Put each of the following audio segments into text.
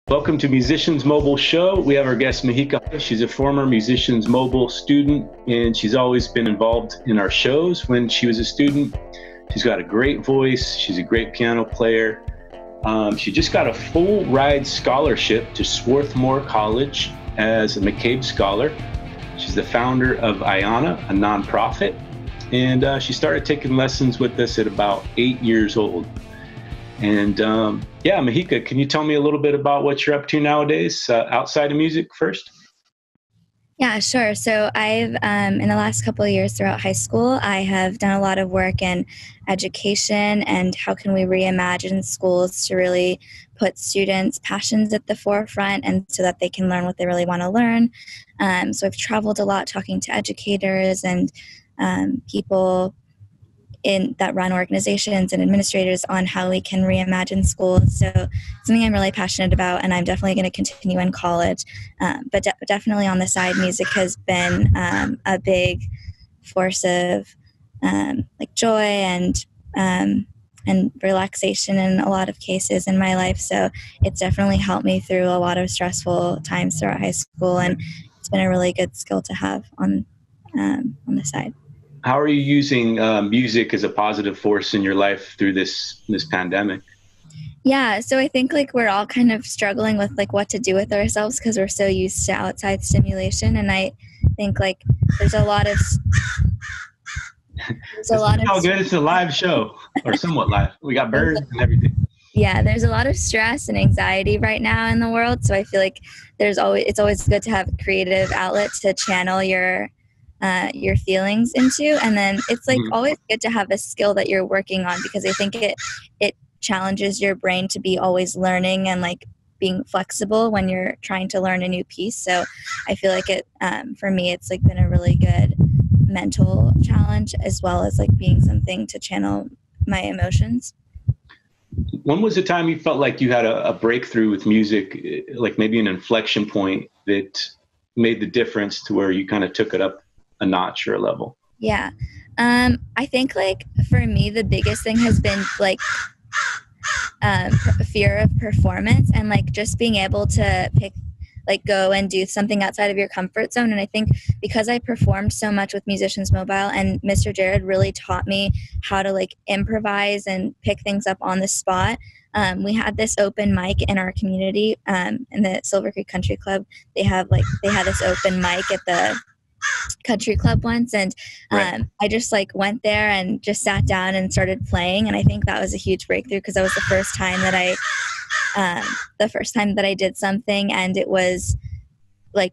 Welcome to Musicians Mobile Show. We have our guest Mahika. She's a former Musicians Mobile student, and she's always been involved in our shows when she was a student. She's got a great voice. She's a great piano player. She just got a full ride scholarship to Swarthmore College as a McCabe Scholar. She's the founder of IANA, a nonprofit, and she started taking lessons with us at about 8 years old. And Mahika, can you tell me a little bit about what you're up to nowadays outside of music first? Yeah, sure. So I've, in the last couple of years throughout high school, I have done a lot of work in education and how can we reimagine schools to really put students' passions at the forefront and so that they can learn what they really want to learn. So I've traveled a lot talking to educators and people that run organizations and administrators on how we can reimagine schools. So something I'm really passionate about, and I'm definitely going to continue in college. But definitely on the side, music has been a big force of joy and relaxation in a lot of cases in my life. So it's definitely helped me through a lot of stressful times throughout high school, and it's been a really good skill to have on the side. How are you using music as a positive force in your life through this pandemic? Yeah, so I think we're all kind of struggling with what to do with ourselves because we're so used to outside stimulation, and I think there's a lot of how good it's a live show or somewhat live. We got birds and everything. Yeah, there's a lot of stress and anxiety right now in the world, so I feel like it's always good to have a creative outlet to channel your feelings into, and then it's always good to have a skill that you're working on because I think it challenges your brain to be always learning and being flexible when you're trying to learn a new piece. So I feel like it for me it's been a really good mental challenge as well as being something to channel my emotions. When was the time you felt like you had a breakthrough with music, maybe an inflection point that made the difference to where you kind of took it up a notch or a level? Yeah. I think for me, the biggest thing has been fear of performance and just being able to go and do something outside of your comfort zone. And I think because I performed so much with Musicians Mobile and Mr. Jared really taught me how to improvise and pick things up on the spot. We had this open mic in our community, in the Silver Creek Country Club. They had this open mic at the country club once, and right. I just went there and just sat down and started playing, and I think that was a huge breakthrough because that was the first time that I did something and it was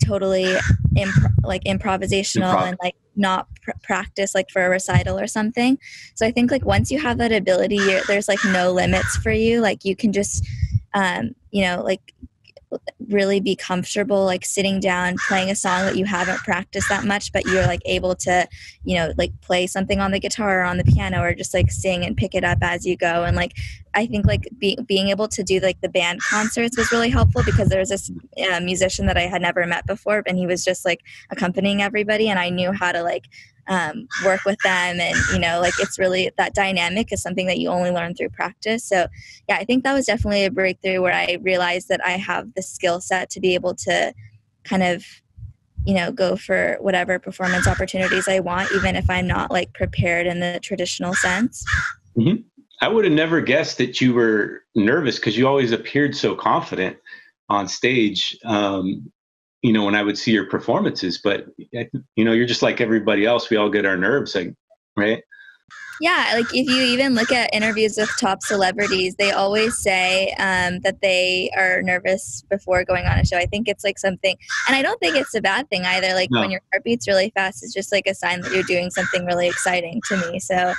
totally improvisational and not practice for a recital or something. So I think once you have that ability, there's no limits for you. You can just really be comfortable sitting down playing a song that you haven't practiced that much, but you're able to play something on the guitar or on the piano or just sing and pick it up as you go. And I think being able to do the band concerts was really helpful because there was this musician that I had never met before, and he was just accompanying everybody, and I knew how to work with them, and it's really, that dynamic is something that you only learn through practice. So yeah, I think that was definitely a breakthrough where I realized that I have the skill set to be able to kind of go for whatever performance opportunities I want, even if I'm not prepared in the traditional sense. Mm-hmm. I would have never guessed that you were nervous because you always appeared so confident on stage. When I would see your performances, but you're just like everybody else. We all get our nerves, right? Yeah. If you even look at interviews with top celebrities, they always say that they are nervous before going on a show. I think it's something, and I don't think it's a bad thing either. No. When your heart beats really fast, it's just a sign that you're doing something really exciting to me. So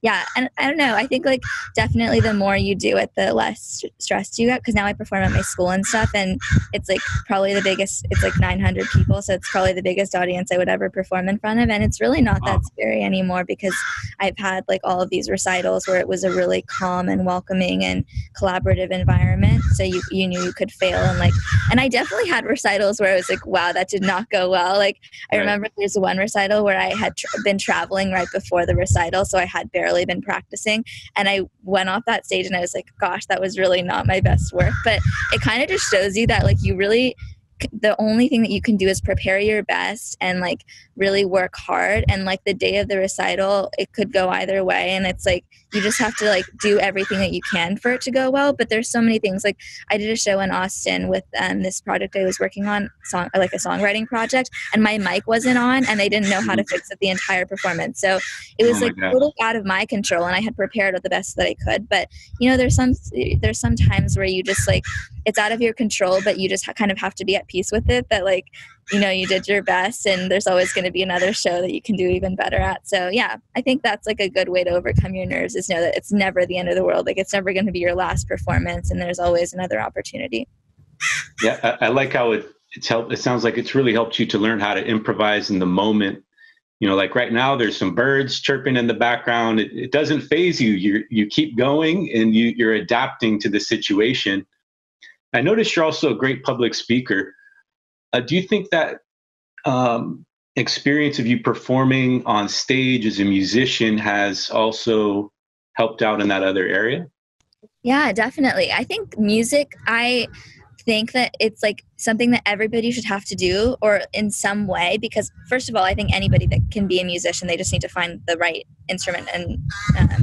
yeah. And I don't know, I think definitely the more you do it, the less stressed you get. Cause now I perform at my school and stuff, and it's probably the biggest, it's 900 people. So it's probably the biggest audience I would ever perform in front of. And it's really not that scary anymore because I've had all of these recitals where it was a really calm and welcoming and collaborative environment. So you knew you could fail. And I definitely had recitals where I was wow, that did not go well. I remember there's one recital where I had been traveling right before the recital. So I had barely necessarily been practicing. And I went off that stage and I was like, gosh, that was really not my best work. But it kind of just shows you that like you really, the only thing that you can do is prepare your best and like really work hard. And like the day of the recital, it could go either way. And it's like, you just have to like do everything that you can for it to go well. But there's so many things. Like I did a show in Austin with this project I was working on, like a songwriting project, and my mic wasn't on and they didn't know how to fix it the entire performance. So it was like totally out of my control, and I had prepared the best that I could. But you know, there's some times where you just like, it's out of your control, but you just kind of have to be at peace with it, that like, you know, you did your best and there's always going to be another show that you can do even better at. So yeah, I think that's like a good way to overcome your nerves, is know that it's never the end of the world. Like it's never going to be your last performance and there's always another opportunity. Yeah. I like how it's helped. It sounds like it's really helped you to learn how to improvise in the moment. You know, like right now there's some birds chirping in the background. It doesn't faze you. You keep going and you're adapting to the situation. I noticed you're also a great public speaker. Do you think that experience of you performing on stage as a musician has also helped out in that other area? Yeah, definitely. I think music, I think that it's like something that everybody should have to do, or in some way, because first of all, I think anybody that can be a musician, they just need to find the right instrument and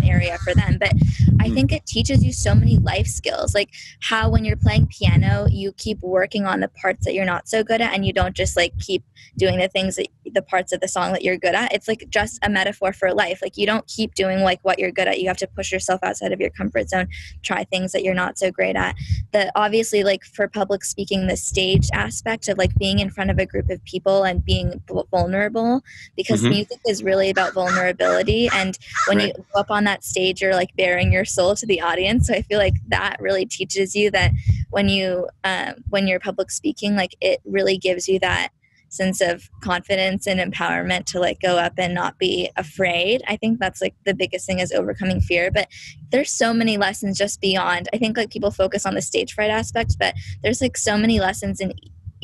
area for them. But I think it teaches you so many life skills, like how when you're playing piano, you keep working on the parts that you're not so good at, and you don't just like keep doing the parts of the song that you're good at. It's like just a metaphor for life. Like you don't keep doing like what you're good at. You have to push yourself outside of your comfort zone, try things that you're not so great at. That obviously, like for public speaking, the stage aspect of like being in front of a group of people and being vulnerable, because music is really about vulnerability. And when you go up on that stage, you're like bearing your soul to the audience. So I feel like that really teaches you that when you're public speaking, like it really gives you that sense of confidence and empowerment to like go up and not be afraid. I think that's like the biggest thing, is overcoming fear. But there's so many lessons just beyond. I think like people focus on the stage fright aspect, but there's like so many lessons in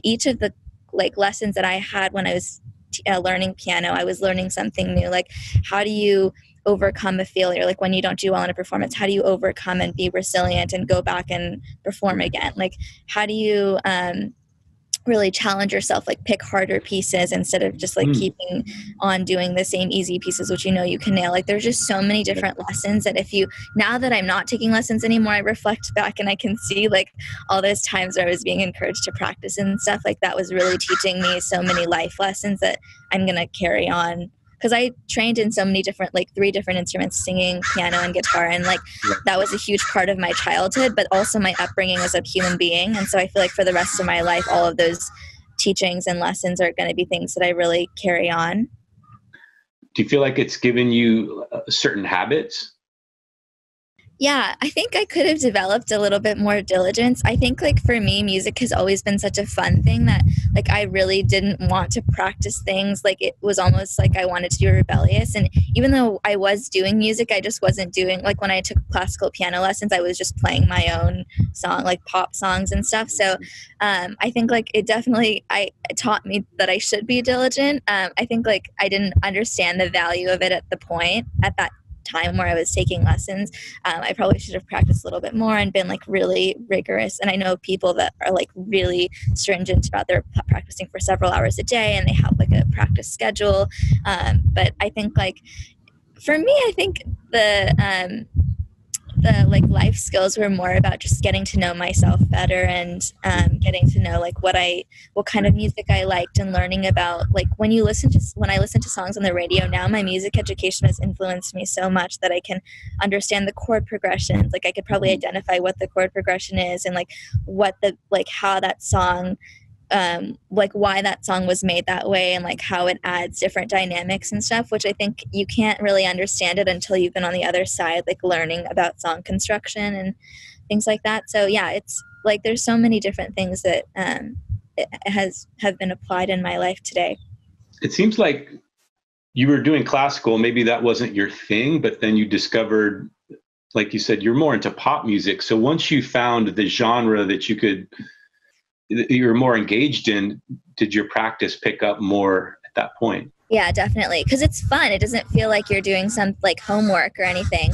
each of the like lessons that I had when I was learning piano. I was learning something new. Like how do you overcome a failure? Like when you don't do well in a performance, how do you overcome and be resilient and go back and perform again? Like how do you really challenge yourself, like pick harder pieces instead of just like keeping on doing the same easy pieces, which you know you can nail. Like there's just so many different lessons that now that I'm not taking lessons anymore, I reflect back and I can see like all those times where I was being encouraged to practice and stuff, like that was really teaching me so many life lessons that I'm going to carry on. Because I trained in so many different, like 3 different instruments, singing, piano, and guitar. And like that was a huge part of my childhood, but also my upbringing as a human being. And so I feel like for the rest of my life, all of those teachings and lessons are going to be things that I really carry on. Do you feel like it's given you certain habits? Yeah, I think I could have developed a little bit more diligence. I think like for me, music has always been such a fun thing that like I really didn't want to practice things. Like it was almost like I wanted to be rebellious. And even though I was doing music, I just wasn't doing, like when I took classical piano lessons, I was just playing my own song, like pop songs and stuff. So I think like it definitely, it taught me that I should be diligent. I think like I didn't understand the value of it at that time where I was taking lessons. I probably should have practiced a little bit more and been like really rigorous. And I know people that are like really stringent about their practicing for several hours a day, and they have like a practice schedule. But I think like for me, I think the like life skills were more about just getting to know myself better and getting to know like what kind of music I liked, and learning about like when I listen to songs on the radio now, my music education has influenced me so much that I can understand the chord progressions. Like I could probably identify what the chord progression is and like how that song like why that song was made that way, and like how it adds different dynamics and stuff, which I think you can't really understand it until you've been on the other side, like learning about song construction and things like that. So yeah, it's like there's so many different things that have been applied in my life today. It seems like you were doing classical, maybe that wasn't your thing, but then you discovered, like you said, you're more into pop music. So once you found the genre that you were more engaged in, did your practice pick up more at that point? Yeah, definitely. Because it's fun. It doesn't feel like you're doing some like homework or anything.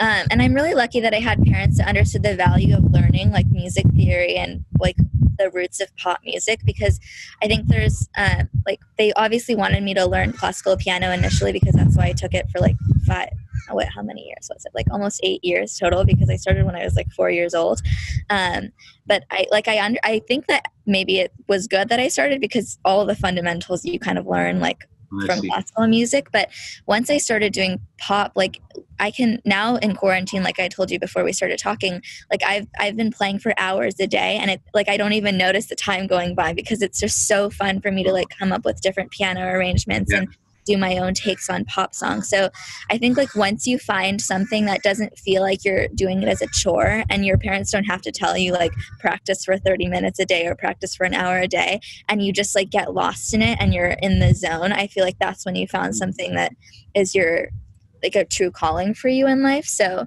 And I'm really lucky that I had parents that understood the value of learning like music theory and like the roots of pop music, because I think there's like they obviously wanted me to learn classical piano initially, because that's why I took it for like how many years was it? Like almost 8 years total, because I started when I was like 4 years old. But I think that maybe it was good that I started, because all the fundamentals you kind of learn like from classical music. But once I started doing pop, like I can now in quarantine, like I told you before we started talking, like I've been playing for hours a day, and it like I don't even notice the time going by, because it's just so fun for me to like come up with different piano arrangements and do my own takes on pop songs. So I think like once you find something that doesn't feel like you're doing it as a chore, and your parents don't have to tell you like practice for 30 minutes a day or practice for an hour a day, and you just like get lost in it and you're in the zone, I feel like that's when you found something that is your like a true calling for you in life. So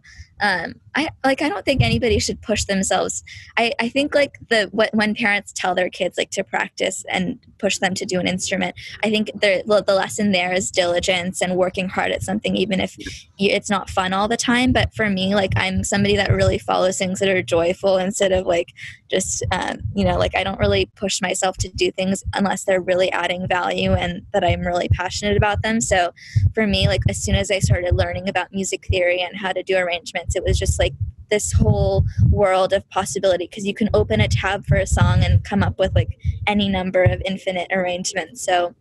I don't think anybody should push themselves. I think like when parents tell their kids like to practice and push them to do an instrument, I think the lesson there is diligence and working hard at something, even if it's not fun all the time. But for me, like I'm somebody that really follows things that are joyful, instead of like just like I don't really push myself to do things unless they're really adding value and that I'm really passionate about them. So for me, like as soon as I started learning about music theory and how to do arrangements, it was just like this whole world of possibility, because you can open a tab for a song and come up with like any number of infinite arrangements. So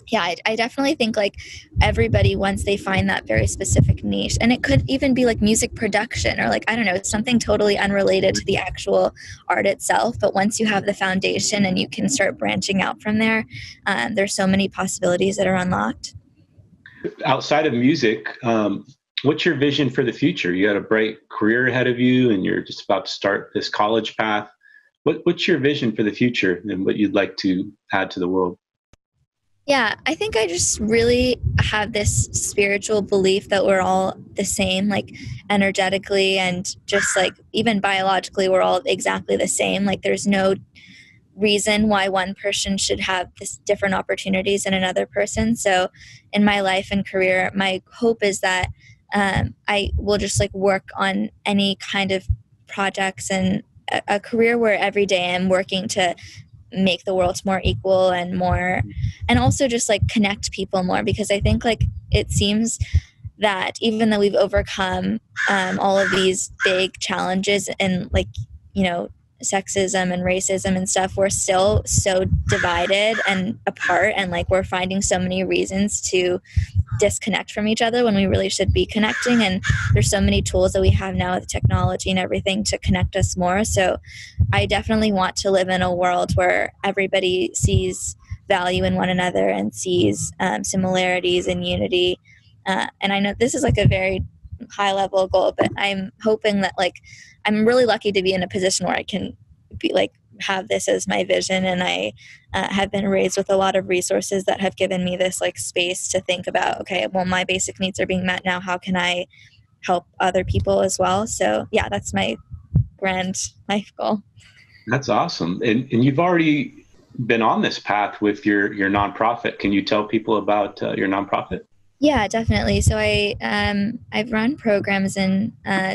yeah, I definitely think like everybody, once they find that very specific niche, and it could even be like music production or like, I don't know, something totally unrelated to the actual art itself. But once you have the foundation and you can start branching out from there, there's so many possibilities that are unlocked. Outside of music, what's your vision for the future? You got a bright career ahead of you, and you're just about to start this college path. What's your vision for the future and what you'd like to add to the world? Yeah, I think I just really have this spiritual belief that we're all the same, like energetically and just like even biologically, we're all exactly the same. Like there's no reason why one person should have this different opportunities than another person. So in my life and career, my hope is that I will just like work on any kind of projects and a career where every day I'm working to make the world more equal and more, and also just like connect people more, because I think like it seems that even though we've overcome all of these big challenges and like, sexism and racism and stuff, we're still so divided and apart, and like we're finding so many reasons to disconnect from each other when we really should be connecting. And there's so many tools that we have now with technology and everything to connect us more. So I definitely want to live in a world where everybody sees value in one another and sees similarities and unity. And I know this is like a very high level goal, but I'm hoping that like I'm really lucky to be in a position where I can be like have this as my vision, and I have been raised with a lot of resources that have given me this like space to think about, okay, well, my basic needs are being met now, how can I help other people as well? So yeah, that's my grand life goal. That's awesome. And you've already been on this path with your nonprofit. Can you tell people about your nonprofit? Yeah, definitely. So I've run programs in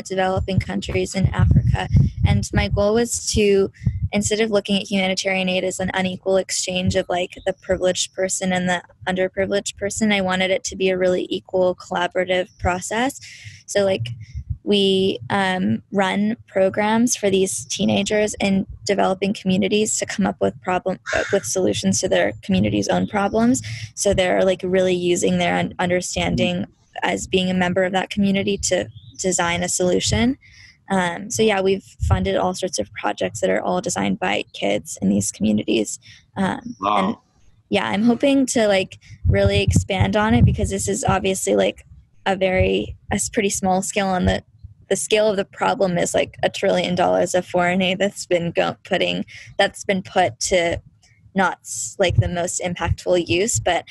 developing countries in Africa, and my goal was to, instead of looking at humanitarian aid as an unequal exchange of like the privileged person and the underprivileged person, I wanted it to be a really equal collaborative process. So like we run programs for these teenagers in developing communities to come up with solutions to their community's own problems. So they're like really using their understanding as being a member of that community to design a solution. So yeah, we've funded all sorts of projects that are all designed by kids in these communities. Wow. And yeah, I'm hoping to like really expand on it, because this is obviously like a pretty small scale on the scale of the problem is like $1 trillion of foreign aid that's been put to not like the most impactful use, but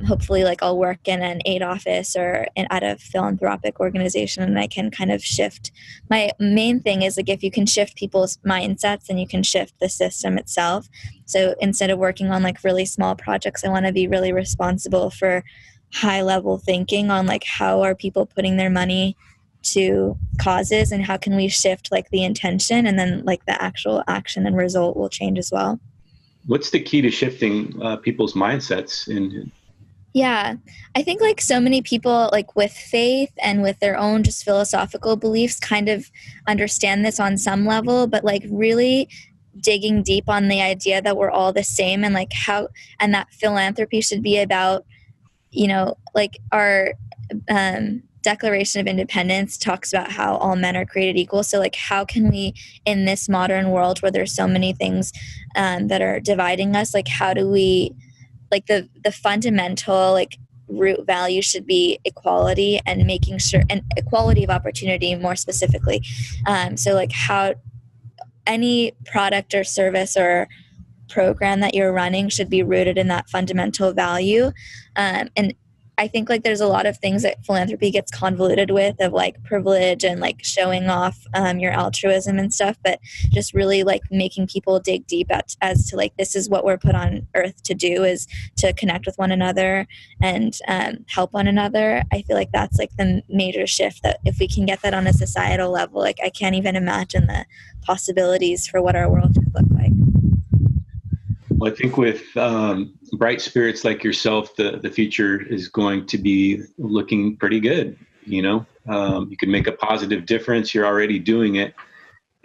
hopefully like I'll work in an aid office or at a philanthropic organization, and I can kind of shift. My main thing is like if you can shift people's mindsets, and you can shift the system itself. So instead of working on like really small projects, I want to be really responsible for high level thinking on like how are people putting their money to causes, and how can we shift like the intention, and then like the actual action and result will change as well. What's the key to shifting people's mindsets? Yeah, I think like so many people like with faith and with their own just philosophical beliefs kind of understand this on some level, but like really digging deep on the idea that we're all the same, and like how, and that philanthropy should be about, you know, like our Declaration of Independence talks about how all men are created equal. So like how can we, in this modern world where there's so many things that are dividing us, like how do we, like the fundamental like root value should be equality, and making sure, and equality of opportunity more specifically. So like how any product or service or program that you're running should be rooted in that fundamental value. And I think like there's a lot of things that philanthropy gets convoluted with, of like privilege and like showing off your altruism and stuff, but just really like making people dig deep as to like, this is what we're put on earth to do, is to connect with one another and help one another. I feel like that's like the major shift, that if we can get that on a societal level, like I can't even imagine the possibilities for what our world could look like. Well, I think with bright spirits like yourself, the future is going to be looking pretty good. You know, you can make a positive difference. You're already doing it.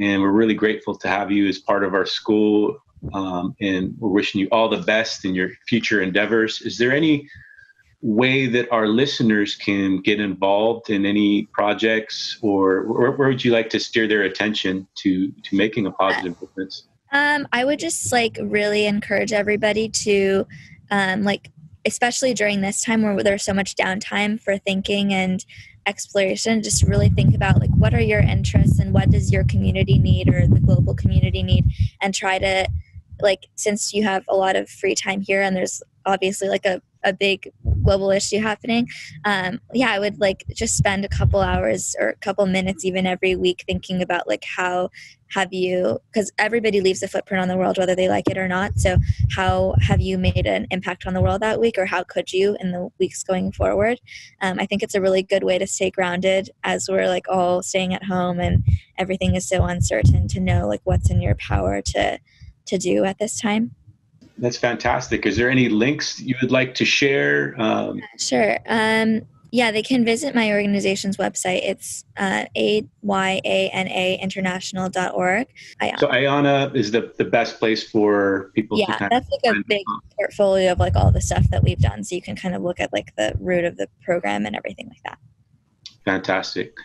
And we're really grateful to have you as part of our school. And we're wishing you all the best in your future endeavors. Is there any way that our listeners can get involved in any projects, or where would you like to steer their attention to making a positive difference? I would just like really encourage everybody to like, especially during this time where there's so much downtime for thinking and exploration, just really think about like what are your interests and what does your community need or the global community need, and try to like, since you have a lot of free time here and there's obviously like a big global issue happening, I would like just spend a couple hours or a couple minutes even every week thinking about like how have you, because everybody leaves a footprint on the world whether they like it or not, so how have you made an impact on the world that week, or how could you in the weeks going forward. I think it's a really good way to stay grounded as we're like all staying at home and everything is so uncertain, to know like what's in your power to do at this time. That's fantastic. Is there any links you would like to share? Sure. They can visit my organization's website. It's AYANA international.org. So IANA is the best place for people to kind that's like a big portfolio of like all the stuff that we've done. So you can kind of look at like the root of the program and everything like that. Fantastic.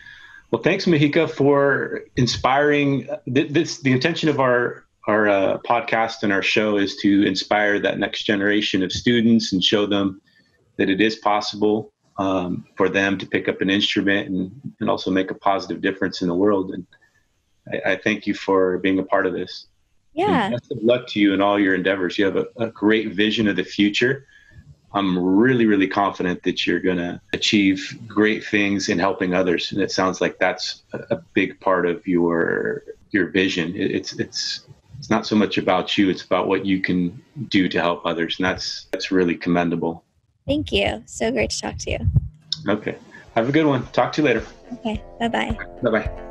Well, thanks, Mahika, for inspiring. The intention of our podcast and our show is to inspire that next generation of students and show them that it is possible for them to pick up an instrument and also make a positive difference in the world. And I thank you for being a part of this. Yeah. And best of luck to you in all your endeavors. You have a great vision of the future. I'm really, really confident that you're going to achieve great things in helping others. And it sounds like that's a big part of your vision. It's not so much about you, it's about what you can do to help others. And that's really commendable. Thank you. So great to talk to you. Okay. Have a good one. Talk to you later. Okay. Bye-bye. Bye-bye.